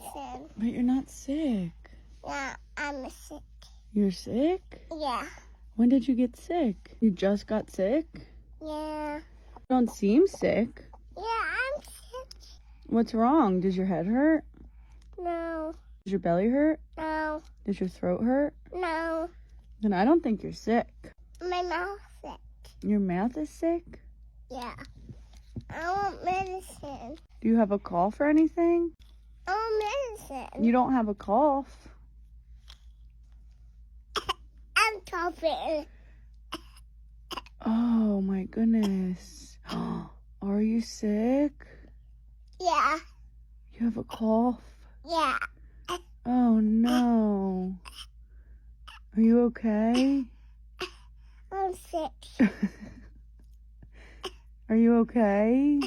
medicine. But you're not sick. Yeah, I'm sick. You're sick? Yeah. When did you get sick? You just got sick? Yeah. You don't seem sick. Yeah, I'm sick. What's wrong? Does your head hurt? No. Does your belly hurt? No. Does your throat hurt? No. Then I don't think you're sick. My mouth's sick. Your mouth is sick? Yeah. I want medicine. Do you have a cough or anything? I want medicine. You don't have a cough. I'm coughing. Oh my goodness. Are you sick? Yeah. You have a cough? Yeah. Oh no. Are you okay? I'm sick. Are you okay?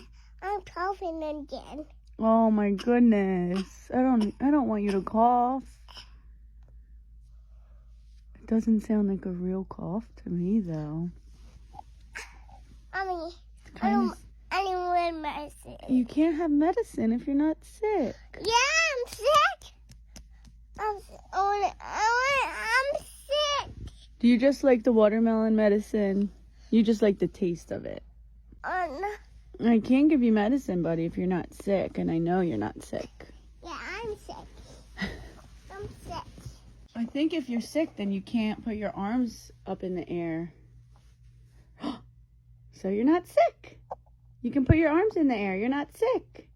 I'm coughing again. Oh my goodness. I don't want you to cough. It doesn't sound like a real cough to me though. Mommy, I Kind of, don't want medicine. you can't have medicine if you're not sick. Yeah, I'm sick. I'm sick. Do you just like the watermelon medicine? You just like the taste of it. No. I can't give you medicine, buddy, if you're not sick, and I know you're not sick. Yeah, I'm sick. I'm sick. I think if you're sick, then you can't put your arms up in the air. So you're not sick. You can put your arms in the air. You're not sick.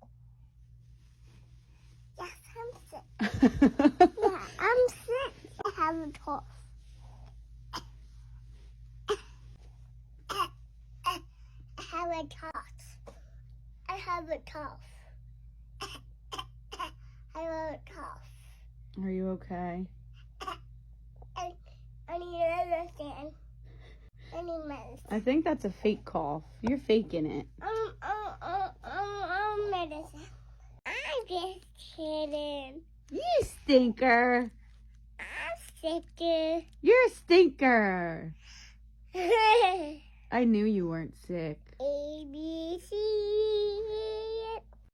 Yes, I'm sick. Yeah, I'm sick. I have a cough. I have a cough. I have a cough. I have a cough. Are you okay? I need medicine. I need medicine. I think that's a fake cough. You're faking it. Medicine. I'm just kidding. You stinker. I'm sick. You're a stinker. A, I knew you weren't sick. B, C.